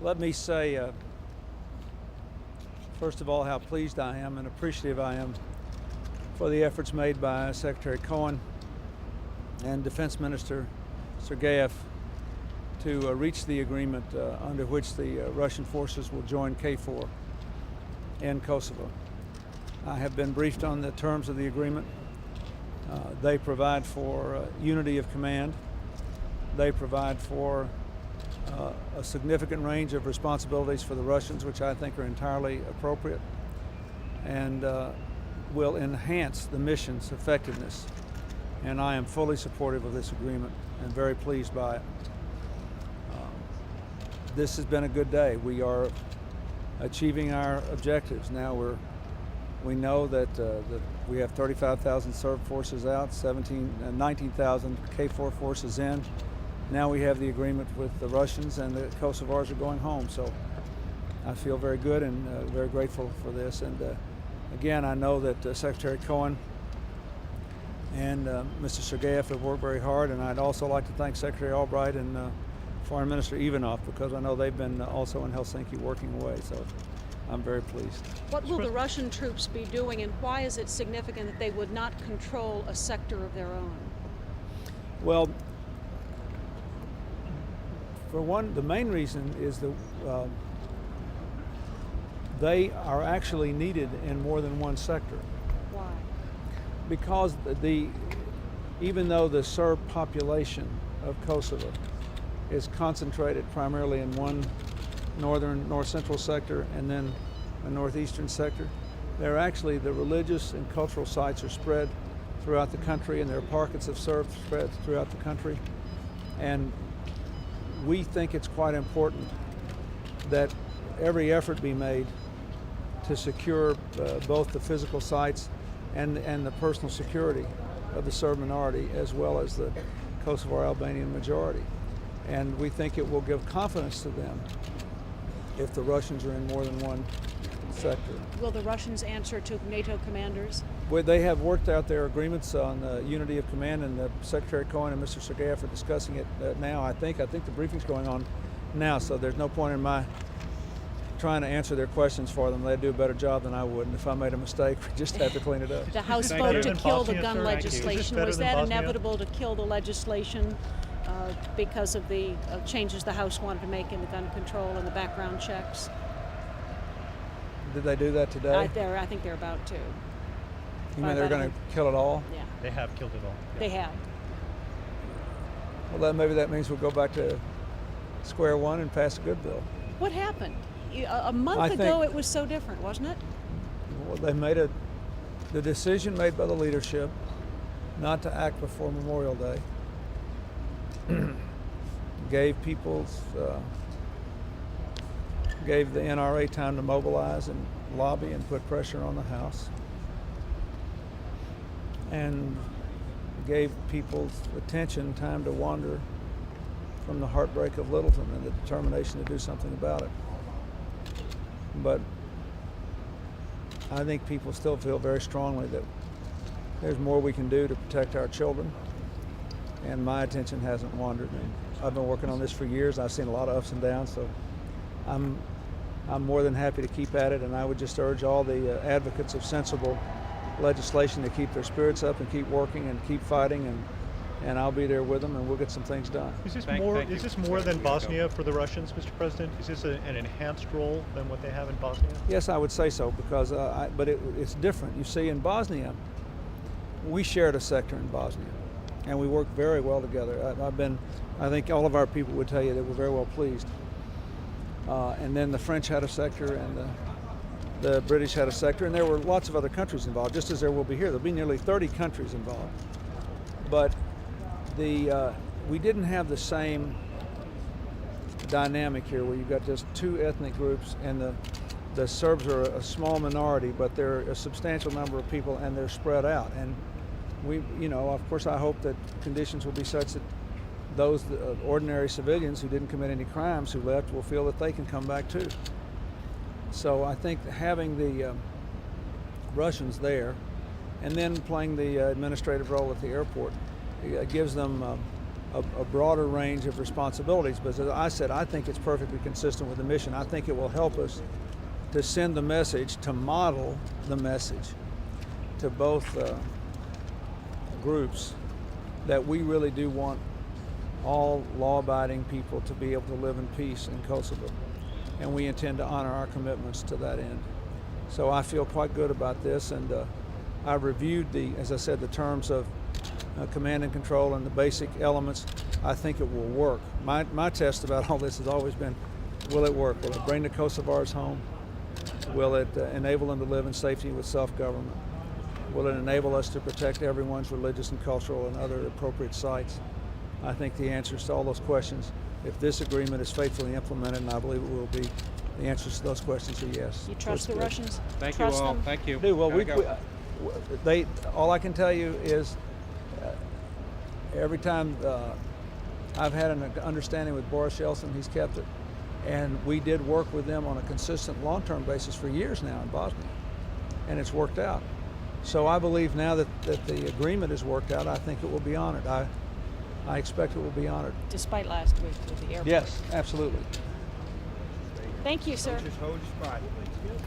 Let me say, first of all, how pleased I am and appreciative I am for the efforts made by Secretary Cohen and Defense Minister Sergeyev to reach the agreement under which the Russian forces will join KFOR in Kosovo. I have been briefed on the terms of the agreement. They provide for unity of command. They provide for a significant range of responsibilities for the Russians, which I think are entirely appropriate, and will enhance the mission's effectiveness. And I am fully supportive of this agreement and very pleased by it. This has been a good day. We are achieving our objectives. Now we know that we have 35,000 Serb forces out, 19,000 KFOR forces in. Now we have the agreement with the Russians, and the Kosovars are going home. So I feel very good and very grateful for this. And again, I know that Secretary Cohen and Mr. Sergeyev have worked very hard, and I'd also like to thank Secretary Albright and Foreign Minister Ivanov, because I know they've been also in Helsinki working away. So I'm very pleased. What will the Russian troops be doing, and why is it significant that they would not control a sector of their own? Well, for one, the main reason is that they are actually needed in more than one sector. Why? Because even though the Serb population of Kosovo is concentrated primarily in one north-central sector and then a northeastern sector, the religious and cultural sites are spread throughout the country, and there are pockets of Serbs spread throughout the country. And we think it's quite important that every effort be made to secure both the physical sites and the personal security of the Serb minority, as well as the Kosovar Albanian majority. And we think it will give confidence to them if the Russians are in more than one sector. Will the Russians answer to NATO commanders? Well, they have worked out their agreements on the unity of command, and Secretary Cohen and Mr. Sergeyev are discussing it now. I think the briefing's going on now, so there's no point in my trying to answer their questions for them. They'd do a better job than I would, and if I made a mistake, we just have to clean it up. The House vote to kill the gun legislation, was that inevitable to kill the legislation because of the changes the House wanted to make in the gun control and the background checks? Did they do that today? I think they're about to. You mean they're going to kill it all? Yeah. They have killed it all. Yeah. They have. Well, maybe that means we'll go back to square one and pass a good bill. What happened? A month ago it was so different, wasn't it? Well, they made the decision made by the leadership not to act before Memorial Day gave the NRA time to mobilize and lobby and put pressure on the House, and gave people's attention time to wander from the heartbreak of Littleton and the determination to do something about it. But I think people still feel very strongly that there's more we can do to protect our children, and my attention hasn't wandered. And I've been working on this for years. I've seen a lot of ups and downs, so I'm more than happy to keep at it, and I would just urge all the advocates of sensible legislation to keep their spirits up and keep working and keep fighting, and I'll be there with them, and we'll get some things done. Is this more than Bosnia for the Russians, Mr. President? Is this an enhanced role than what they have in Bosnia? Yes, I would say so, because but it's different. You see, in Bosnia, we shared a sector in Bosnia, and we worked very well together. I think all of our people would tell you that we're very well pleased. And then the French had a sector, and the British had a sector, and there were lots of other countries involved, just as there will be here. There'll be nearly 30 countries involved. But we didn't have the same dynamic here, where you've got just two ethnic groups, and the Serbs are a small minority, but they're a substantial number of people, and they're spread out. And we, of course, I hope that conditions will be such that those ordinary civilians who didn't commit any crimes who left will feel that they can come back too. So I think having the Russians there, and then playing the administrative role at the airport, gives them a broader range of responsibilities. But as I said, I think it's perfectly consistent with the mission. I think it will help us to send the message, to model the message to both groups that we really do want all law-abiding people to be able to live in peace in Kosovo. And we intend to honor our commitments to that end. So I feel quite good about this, and I reviewed as I said, the terms of command and control and the basic elements. I think it will work. My test about all this has always been, will it work? Will it bring the Kosovars home? Will it enable them to live in safety with self-government? Will it enable us to protect everyone's religious and cultural and other appropriate sites? I think the answers to all those questions, if this agreement is faithfully implemented, and I believe it will be, the answers to those questions are yes. You trust the Russians? Thank Trust you all. them? Thank you. Do well. Gotta go. All I can tell you is, every time I've had an understanding with Boris Yeltsin, he's kept it, and we did work with them on a consistent, long-term basis for years now in Bosnia, and it's worked out. So I believe now that the agreement is worked out, I think it will be honored. I expect it will be honored. Despite last week with the airport. Yes, absolutely. Thank you, sir. Just hold your spot, please.